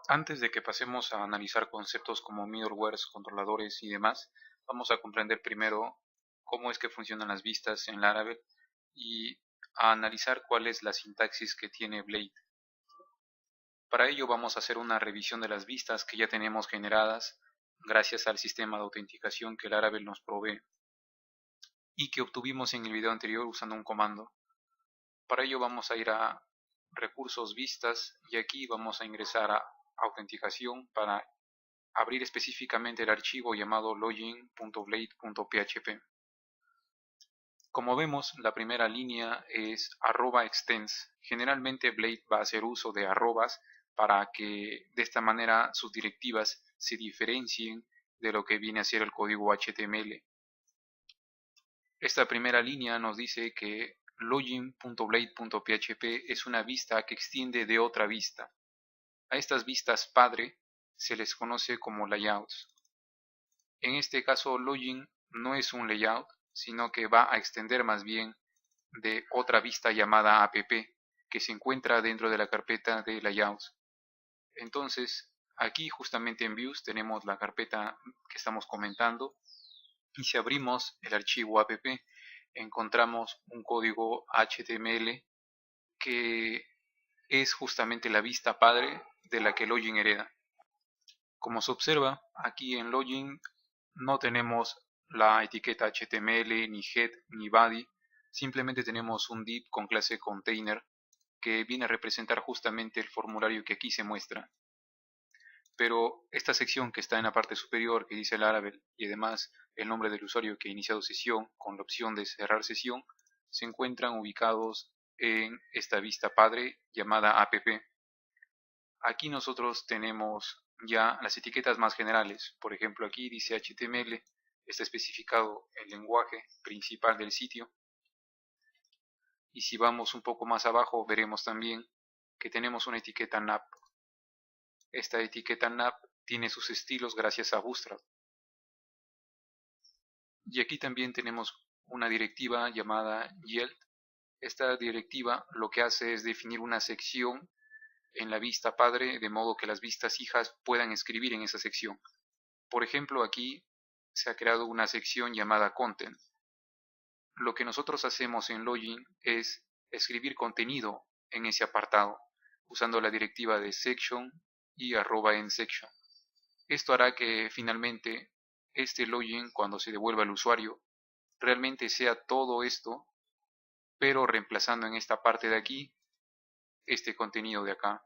Antes de que pasemos a analizar conceptos como middlewares, controladores y demás, vamos a comprender primero cómo es que funcionan las vistas en Laravel y a analizar cuál es la sintaxis que tiene Blade. Para ello vamos a hacer una revisión de las vistas que ya tenemos generadas gracias al sistema de autenticación que Laravel nos provee y que obtuvimos en el video anterior usando un comando. Para ello vamos a ir a recursos vistas y aquí vamos a ingresar a autenticación para abrir específicamente el archivo llamado login.blade.php. Como vemos, la primera línea es @extends. Generalmente Blade va a hacer uso de arrobas para que de esta manera sus directivas se diferencien de lo que viene a ser el código HTML. Esta primera línea nos dice que login.blade.php es una vista que extiende de otra vista. A estas vistas padre se les conoce como layouts. En este caso, login no es un layout, sino que va a extender más bien de otra vista llamada app, que se encuentra dentro de la carpeta de layouts. Entonces, aquí justamente en views tenemos la carpeta que estamos comentando, y si abrimos el archivo app, encontramos un código HTML que es justamente la vista padre de la que login hereda. Como se observa, aquí en login no tenemos la etiqueta HTML, ni head, ni body, simplemente tenemos un div con clase container que viene a representar justamente el formulario que aquí se muestra. Pero esta sección que está en la parte superior, que dice Laravel, y además el nombre del usuario que ha iniciado sesión con la opción de cerrar sesión, se encuentran ubicados en esta vista padre llamada app. Aquí nosotros tenemos ya las etiquetas más generales. Por ejemplo, aquí dice HTML, está especificado el lenguaje principal del sitio. Y si vamos un poco más abajo, veremos también que tenemos una etiqueta nav. Esta etiqueta nav tiene sus estilos gracias a Bootstrap. Y aquí también tenemos una directiva llamada yield. Esta directiva lo que hace es definir una sección en la vista padre, de modo que las vistas hijas puedan escribir en esa sección. Por ejemplo, aquí se ha creado una sección llamada content. Lo que nosotros hacemos en login es escribir contenido en ese apartado, usando la directiva de section y @endSection. Esto hará que finalmente este login, cuando se devuelva al usuario, realmente sea todo esto, pero reemplazando en esta parte de aquí este contenido de acá.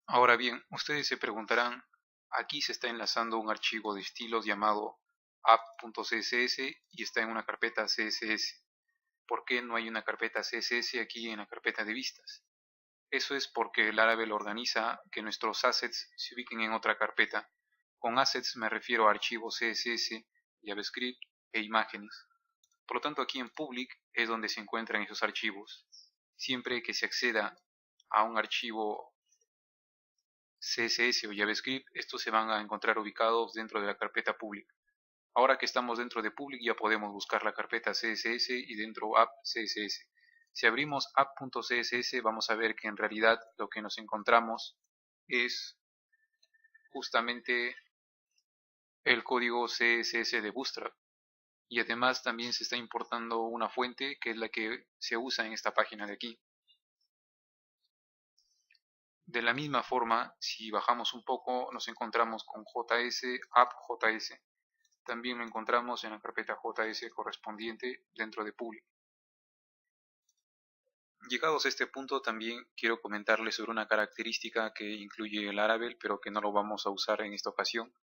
Ahora bien, ustedes se preguntarán, aquí se está enlazando un archivo de estilos llamado app.css y está en una carpeta CSS. ¿Por qué no hay una carpeta CSS aquí en la carpeta de vistas? Eso es porque Laravel organiza que nuestros assets se ubiquen en otra carpeta. Con assets me refiero a archivos CSS, JavaScript e imágenes. Por lo tanto, aquí en public es donde se encuentran esos archivos. Siempre que se acceda a un archivo CSS o JavaScript, estos se van a encontrar ubicados dentro de la carpeta public. Ahora que estamos dentro de public ya podemos buscar la carpeta CSS y dentro app CSS. Si abrimos app.css vamos a ver que en realidad lo que nos encontramos es justamente el código CSS de Bootstrap. Y además también se está importando una fuente que es la que se usa en esta página de aquí. De la misma forma, si bajamos un poco nos encontramos con JS, app.js. También lo encontramos en la carpeta JS correspondiente dentro de public. Llegados a este punto también quiero comentarles sobre una característica que incluye el Laravel, pero que no lo vamos a usar en esta ocasión,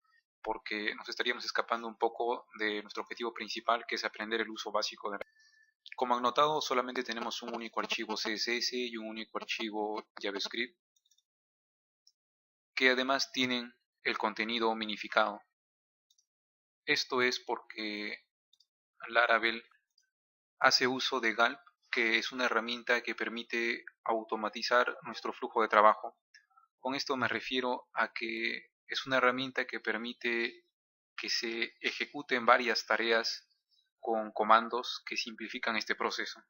porque nos estaríamos escapando un poco de nuestro objetivo principal, que es aprender el uso básico de Laravel. Como han notado, solamente tenemos un único archivo CSS y un único archivo JavaScript, que además tienen el contenido minificado. Esto es porque Laravel hace uso de Gulp, que es una herramienta que permite automatizar nuestro flujo de trabajo. Con esto me refiero a que es una herramienta que permite que se ejecuten varias tareas con comandos que simplifican este proceso.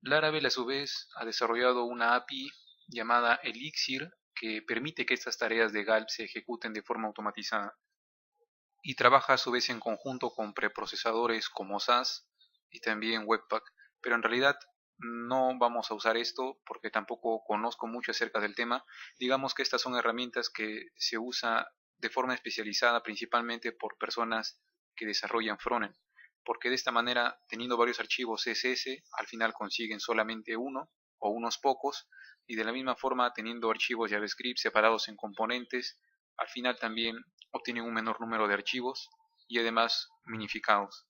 Laravel a su vez ha desarrollado una API llamada Elixir que permite que estas tareas de Gulp se ejecuten de forma automatizada y trabaja a su vez en conjunto con preprocesadores como SAS y también Webpack, pero en realidad no vamos a usar esto porque tampoco conozco mucho acerca del tema. Digamos que estas son herramientas que se usa de forma especializada principalmente por personas que desarrollan frontend, porque de esta manera, teniendo varios archivos CSS, al final consiguen solamente uno o unos pocos, y de la misma forma, teniendo archivos JavaScript separados en componentes, al final también obtienen un menor número de archivos y además minificados.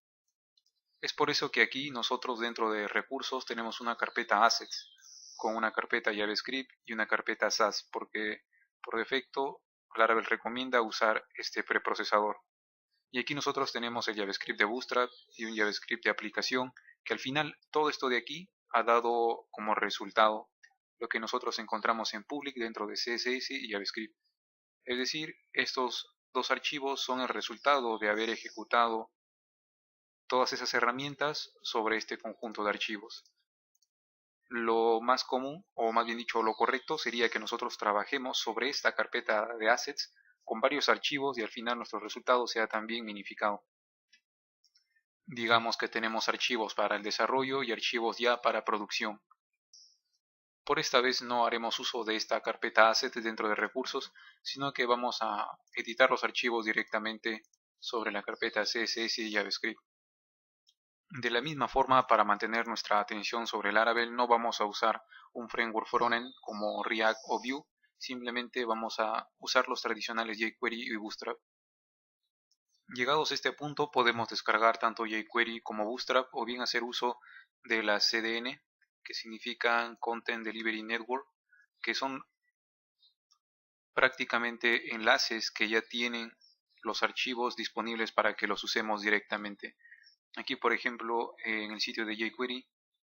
Es por eso que aquí nosotros dentro de recursos tenemos una carpeta assets con una carpeta JavaScript y una carpeta SAS, porque por defecto Laravel recomienda usar este preprocesador. Y aquí nosotros tenemos el JavaScript de Bootstrap y un JavaScript de aplicación, que al final todo esto de aquí ha dado como resultado lo que nosotros encontramos en public dentro de CSS y JavaScript. Es decir, estos dos archivos son el resultado de haber ejecutado todas esas herramientas sobre este conjunto de archivos. Lo más común, o más bien dicho, lo correcto sería que nosotros trabajemos sobre esta carpeta de assets con varios archivos y al final nuestro resultado sea también minificado. Digamos que tenemos archivos para el desarrollo y archivos ya para producción. Por esta vez no haremos uso de esta carpeta assets dentro de recursos, sino que vamos a editar los archivos directamente sobre la carpeta CSS y JavaScript. De la misma forma, para mantener nuestra atención sobre Laravel, no vamos a usar un framework frontend como React o Vue, simplemente vamos a usar los tradicionales jQuery y Bootstrap. Llegados a este punto, podemos descargar tanto jQuery como Bootstrap o bien hacer uso de las CDN, que significan Content Delivery Network, que son prácticamente enlaces que ya tienen los archivos disponibles para que los usemos directamente. Aquí, por ejemplo, en el sitio de jQuery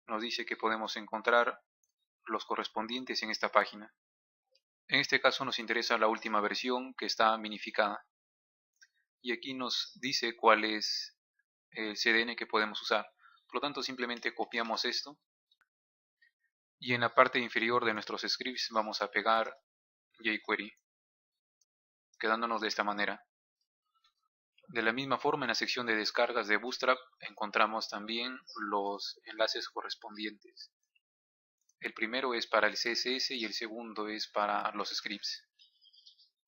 nos dice que podemos encontrar los correspondientes en esta página. En este caso nos interesa la última versión que está minificada. Y aquí nos dice cuál es el CDN que podemos usar. Por lo tanto, simplemente copiamos esto. Y en la parte inferior de nuestros scripts vamos a pegar jQuery, quedándonos de esta manera. De la misma forma, en la sección de descargas de Bootstrap encontramos también los enlaces correspondientes. El primero es para el CSS y el segundo es para los scripts.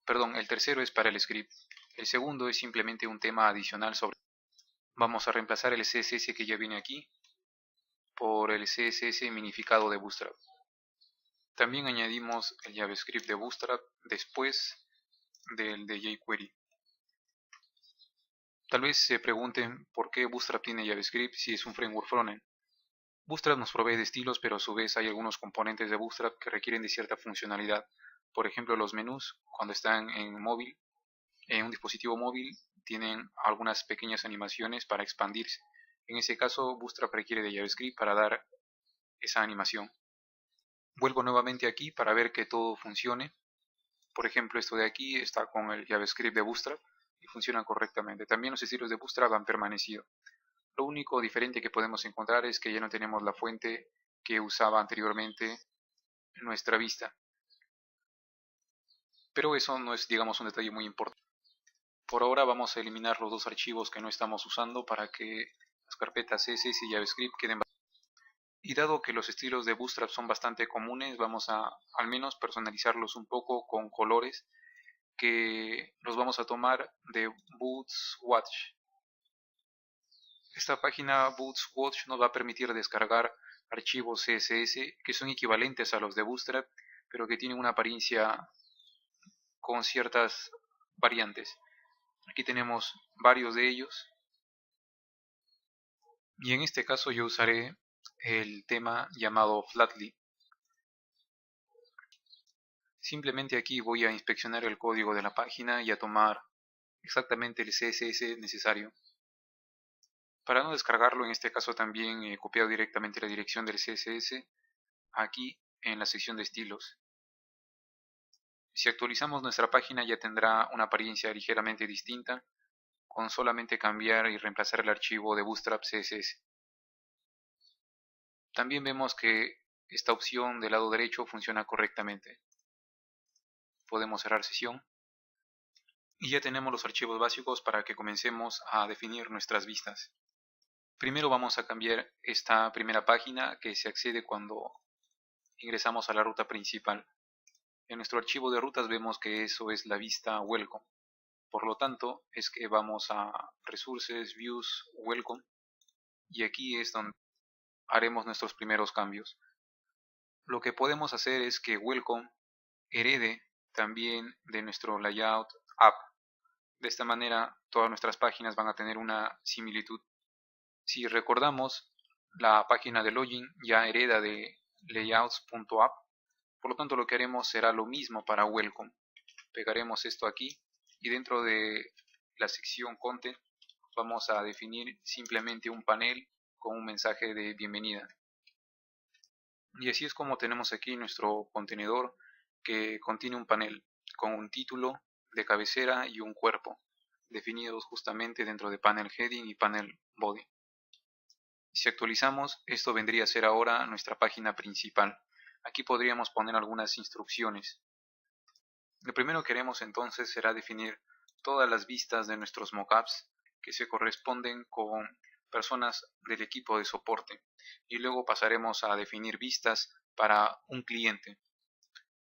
Perdón, el tercero es para el script. El segundo es simplemente un tema adicional sobre... Vamos a reemplazar el CSS que ya viene aquí por el CSS minificado de Bootstrap. También añadimos el JavaScript de Bootstrap después del de jQuery. Tal vez se pregunten por qué Bootstrap tiene JavaScript si es un framework frontend. Bootstrap nos provee de estilos, pero a su vez hay algunos componentes de Bootstrap que requieren de cierta funcionalidad. Por ejemplo, los menús, cuando están en móvil, en un dispositivo móvil, tienen algunas pequeñas animaciones para expandirse. En ese caso, Bootstrap requiere de JavaScript para dar esa animación. Vuelvo nuevamente aquí para ver que todo funcione. Por ejemplo, esto de aquí está con el JavaScript de Bootstrap y funciona correctamente. También los estilos de Bootstrap han permanecido. Lo único diferente que podemos encontrar es que ya no tenemos la fuente que usaba anteriormente en nuestra vista. Pero eso no es, digamos, un detalle muy importante. Por ahora vamos a eliminar los dos archivos que no estamos usando para que las carpetas CSS y JavaScript queden. Y dado que los estilos de Bootstrap son bastante comunes, vamos a al menos personalizarlos un poco con colores que los vamos a tomar de Bootswatch. Esta página Bootswatch nos va a permitir descargar archivos CSS que son equivalentes a los de Bootstrap, pero que tienen una apariencia con ciertas variantes. Aquí tenemos varios de ellos. Y en este caso yo usaré el tema llamado Flatly. Simplemente aquí voy a inspeccionar el código de la página y a tomar exactamente el CSS necesario. Para no descargarlo, en este caso también he copiado directamente la dirección del CSS aquí en la sección de estilos. Si actualizamos nuestra página ya tendrá una apariencia ligeramente distinta con solamente cambiar y reemplazar el archivo de Bootstrap CSS. También vemos que esta opción del lado derecho funciona correctamente. podemos cerrar sesión. Y ya tenemos los archivos básicos para que comencemos a definir nuestras vistas. Primero vamos a cambiar esta primera página que se accede cuando ingresamos a la ruta principal. En nuestro archivo de rutas vemos que eso es la vista Welcome. Por lo tanto, es que vamos a Resources, Views, Welcome, y aquí es donde haremos nuestros primeros cambios. Lo que podemos hacer es que Welcome herede también de nuestro layout App. De esta manera, todas nuestras páginas van a tener una similitud. Si recordamos, la página de login ya hereda de layouts.app, por lo tanto lo que haremos será lo mismo para Welcome. Pegaremos esto aquí y dentro de la sección Content vamos a definir simplemente un panel con un mensaje de bienvenida. Y así es como tenemos aquí nuestro contenedor que contiene un panel con un título de cabecera y un cuerpo, definidos justamente dentro de panel heading y panel body. Si actualizamos, esto vendría a ser ahora nuestra página principal. Aquí podríamos poner algunas instrucciones. Lo primero que haremos entonces será definir todas las vistas de nuestros mockups que se corresponden con personas del equipo de soporte, y luego pasaremos a definir vistas para un cliente.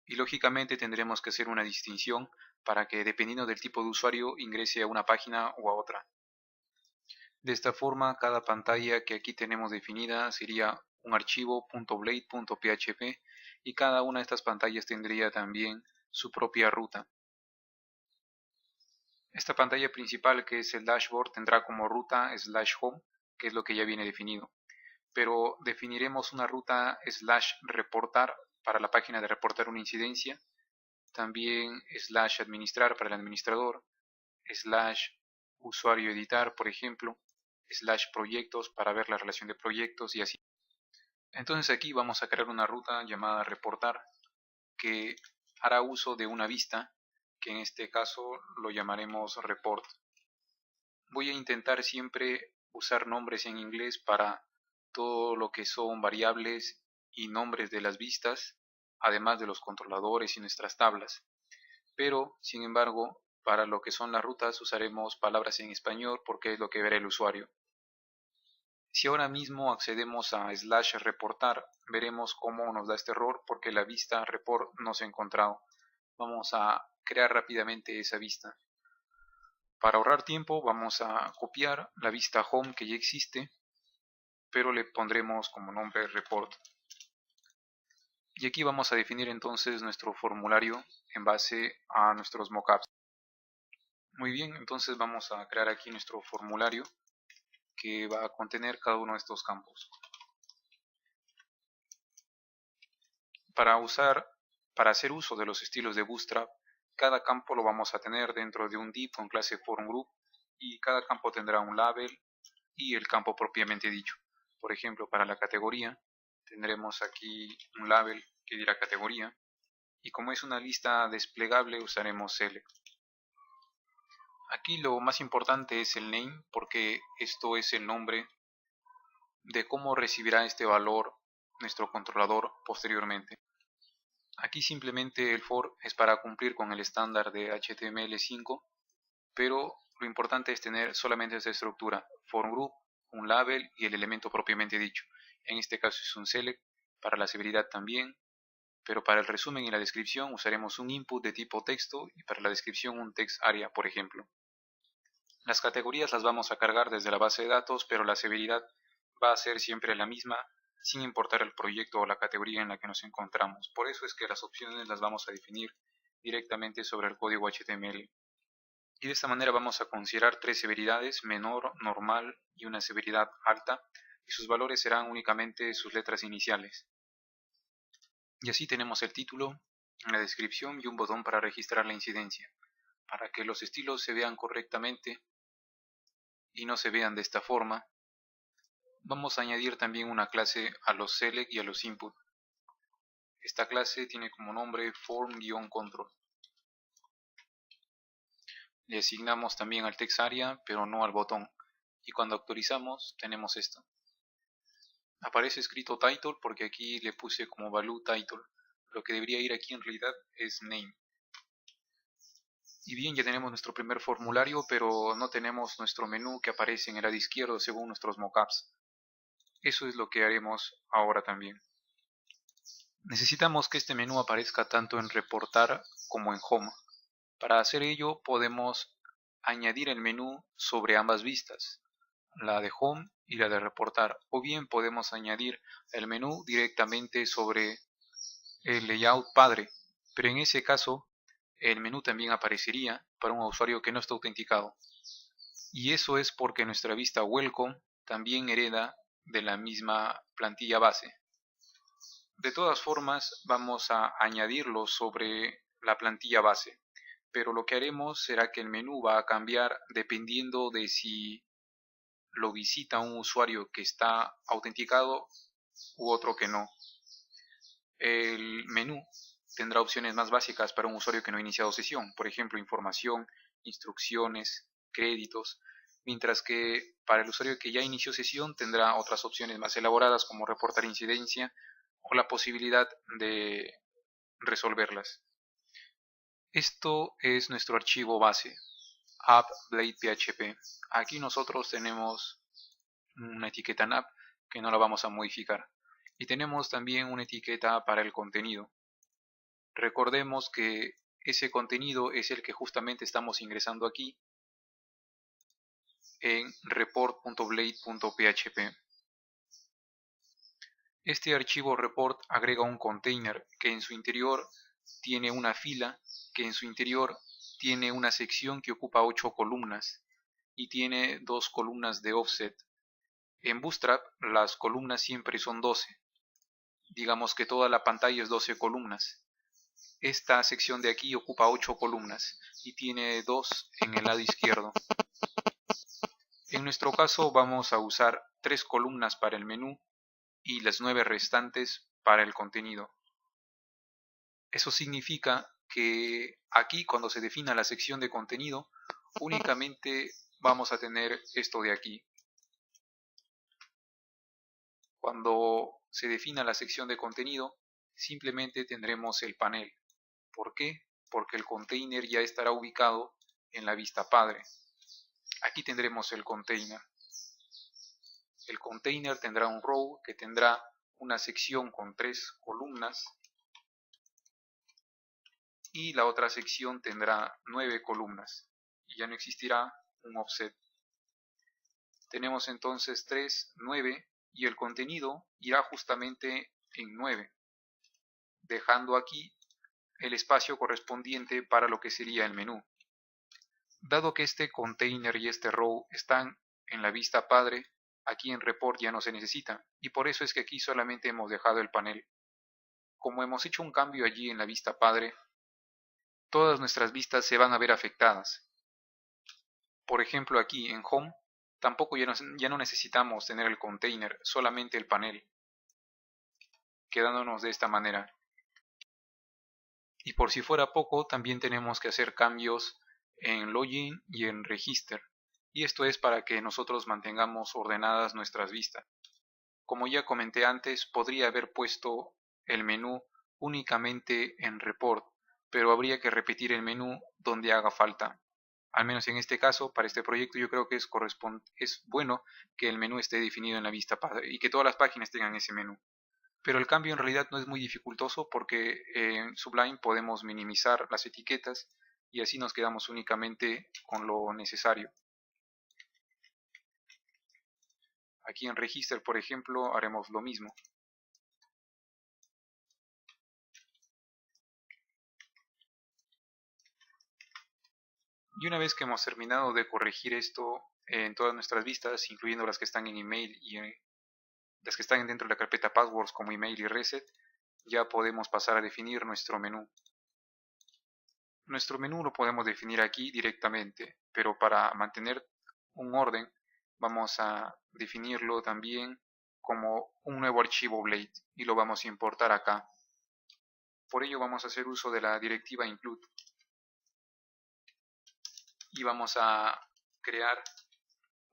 Y lógicamente tendremos que hacer una distinción para que dependiendo del tipo de usuario ingrese a una página o a otra. De esta forma, cada pantalla que aquí tenemos definida sería un archivo .blade.php y cada una de estas pantallas tendría también su propia ruta. Esta pantalla principal, que es el dashboard, tendrá como ruta /home, que es lo que ya viene definido. Pero definiremos una ruta /reportar para la página de reportar una incidencia, también /administrar para el administrador, /usuario editar, por ejemplo, /proyectos para ver la relación de proyectos y así. Entonces aquí vamos a crear una ruta llamada reportar que hará uso de una vista, que en este caso lo llamaremos report. Voy a intentar siempre usar nombres en inglés para todo lo que son variables y nombres de las vistas, además de los controladores y nuestras tablas. Pero, sin embargo, para lo que son las rutas usaremos palabras en español porque es lo que verá el usuario. Si ahora mismo accedemos a /reportar, veremos cómo nos da este error porque la vista report no se ha encontrado. Vamos a crear rápidamente esa vista. Para ahorrar tiempo vamos a copiar la vista home que ya existe, pero le pondremos como nombre report. Y aquí vamos a definir entonces nuestro formulario en base a nuestros mockups. Muy bien, entonces vamos a crear aquí nuestro formulario que va a contener cada uno de estos campos. Para hacer uso de los estilos de Bootstrap, cada campo lo vamos a tener dentro de un div con clase FormGroup y cada campo tendrá un label y el campo propiamente dicho. Por ejemplo, para la categoría tendremos aquí un label que dirá categoría y como es una lista desplegable usaremos select. Aquí lo más importante es el name porque esto es el nombre de cómo recibirá este valor nuestro controlador posteriormente. Aquí simplemente el for es para cumplir con el estándar de HTML5, pero lo importante es tener solamente esta estructura, form group, un label y el elemento propiamente dicho. En este caso es un select, para la severidad también, pero para el resumen y la descripción usaremos un input de tipo texto y para la descripción un text area, por ejemplo. Las categorías las vamos a cargar desde la base de datos, pero la severidad va a ser siempre la misma, sin importar el proyecto o la categoría en la que nos encontramos. Por eso es que las opciones las vamos a definir directamente sobre el código HTML. Y de esta manera vamos a considerar tres severidades, menor, normal y una severidad alta, y sus valores serán únicamente sus letras iniciales. Y así tenemos el título, la descripción y un botón para registrar la incidencia. Para que los estilos se vean correctamente y no se vean de esta forma, vamos a añadir también una clase a los select y a los input. Esta clase tiene como nombre form-control. Le asignamos también al text area, pero no al botón. Y cuando actualizamos tenemos esto. Aparece escrito title porque aquí le puse como value title. Lo que debería ir aquí en realidad es name. Y bien, ya tenemos nuestro primer formulario, pero no tenemos nuestro menú que aparece en el lado izquierdo según nuestros mockups. Eso es lo que haremos ahora también. Necesitamos que este menú aparezca tanto en reportar como en home. Para hacer ello podemos añadir el menú sobre ambas vistas, la de home y la de reportar, o bien podemos añadir el menú directamente sobre el layout padre, pero en ese caso el menú también aparecería para un usuario que no está autenticado. Y eso es porque nuestra vista welcome también hereda de la misma plantilla base. De todas formas, vamos a añadirlo sobre la plantilla base, pero lo que haremos será que el menú va a cambiar dependiendo de si lo visita un usuario que está autenticado u otro que no. El menú tendrá opciones más básicas para un usuario que no ha iniciado sesión, por ejemplo, información, instrucciones, créditos, mientras que para el usuario que ya inició sesión tendrá otras opciones más elaboradas como reportar incidencia o la posibilidad de resolverlas. Esto es nuestro archivo base, app.blade.php. Aquí nosotros tenemos una etiqueta en app que no la vamos a modificar. Y tenemos también una etiqueta para el contenido. Recordemos que ese contenido es el que justamente estamos ingresando aquí en report.blade.php. Este archivo report agrega un container que en su interior tiene una fila, que en su interior tiene una sección que ocupa 8 columnas y tiene 2 columnas de offset. En Bootstrap las columnas siempre son 12. Digamos que toda la pantalla es 12 columnas. Esta sección de aquí ocupa 8 columnas y tiene 2 en el lado izquierdo. En nuestro caso vamos a usar 3 columnas para el menú y las 9 restantes para el contenido. Eso significa que aquí cuando se defina la sección de contenido únicamente vamos a tener esto de aquí. Cuando se defina la sección de contenido simplemente tendremos el panel. ¿Por qué? Porque el container ya estará ubicado en la vista padre. Aquí tendremos el container. El container tendrá un row que tendrá una sección con 3 columnas y la otra sección tendrá 9 columnas y ya no existirá un offset. Tenemos entonces 3, 9 y el contenido irá justamente en 9, dejando aquí el espacio correspondiente para lo que sería el menú. Dado que este container y este row están en la vista padre, aquí en report ya no se necesita y por eso es que aquí solamente hemos dejado el panel. Como hemos hecho un cambio allí en la vista padre, todas nuestras vistas se van a ver afectadas. Por ejemplo aquí en home tampoco ya no necesitamos tener el container, solamente el panel, quedándonos de esta manera. Y por si fuera poco, también tenemos que hacer cambios en login y en register. Y esto es para que nosotros mantengamos ordenadas nuestras vistas. Como ya comenté antes, podría haber puesto el menú únicamente en report, pero habría que repetir el menú donde haga falta. Al menos en este caso, para este proyecto yo creo que es bueno que el menú esté definido en la vista padre y que todas las páginas tengan ese menú. Pero el cambio en realidad no es muy dificultoso porque en Sublime podemos minimizar las etiquetas y así nos quedamos únicamente con lo necesario. Aquí en Register, por ejemplo, haremos lo mismo. Y una vez que hemos terminado de corregir esto en todas nuestras vistas, incluyendo las que están en email y las que están dentro de la carpeta passwords como email y reset, ya podemos pasar a definir nuestro menú. Nuestro menú lo podemos definir aquí directamente, pero para mantener un orden vamos a definirlo también como un nuevo archivo Blade y lo vamos a importar acá. Por ello vamos a hacer uso de la directiva include y vamos a crear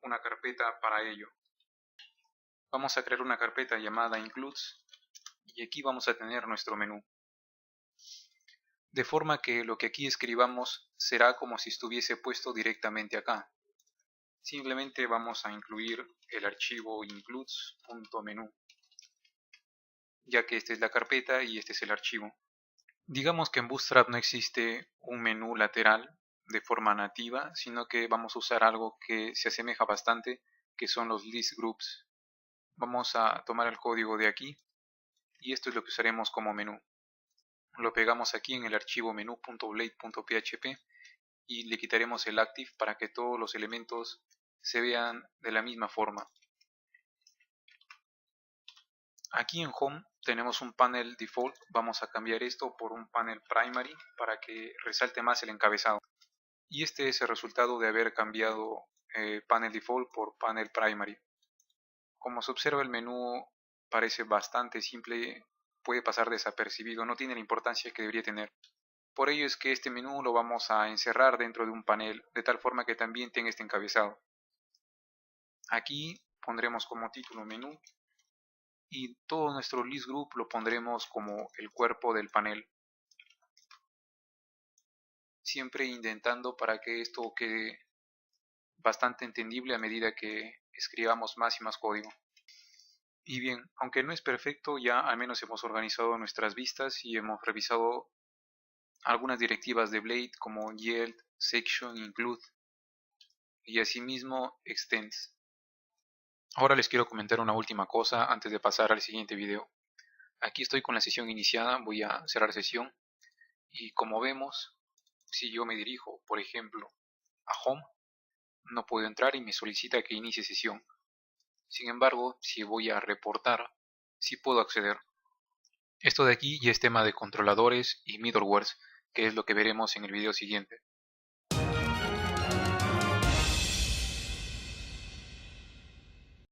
una carpeta para ello. Vamos a crear una carpeta llamada includes y aquí vamos a tener nuestro menú. de forma que lo que aquí escribamos será como si estuviese puesto directamente acá. Simplemente vamos a incluir el archivo includes.menu, ya que esta es la carpeta y este es el archivo. Digamos que en Bootstrap no existe un menú lateral de forma nativa, sino que vamos a usar algo que se asemeja bastante, que son los list groups. Vamos a tomar el código de aquí y esto es lo que usaremos como menú. Lo pegamos aquí en el archivo menú.blade.php y le quitaremos el active para que todos los elementos se vean de la misma forma. Aquí en Home tenemos un panel default, vamos a cambiar esto por un panel primary para que resalte más el encabezado. Y este es el resultado de haber cambiado panel default por panel primary. Como se observa, el menú parece bastante simple, puede pasar desapercibido, no tiene la importancia que debería tener. Por ello es que este menú lo vamos a encerrar dentro de un panel, de tal forma que también tenga este encabezado. Aquí pondremos como título menú y todo nuestro list group lo pondremos como el cuerpo del panel. Siempre intentando para que esto quede bastante entendible a medida que escribamos más y más código. Y bien, aunque no es perfecto, ya al menos hemos organizado nuestras vistas y hemos revisado algunas directivas de Blade como yield, section, include y asimismo extends. Ahora les quiero comentar una última cosa antes de pasar al siguiente video. Aquí estoy con la sesión iniciada, voy a cerrar sesión y como vemos, si yo me dirijo, por ejemplo, a Home, no puedo entrar y me solicita que inicie sesión. Sin embargo, si voy a reportar, sí puedo acceder. Esto de aquí ya es tema de controladores y middlewares, que es lo que veremos en el video siguiente.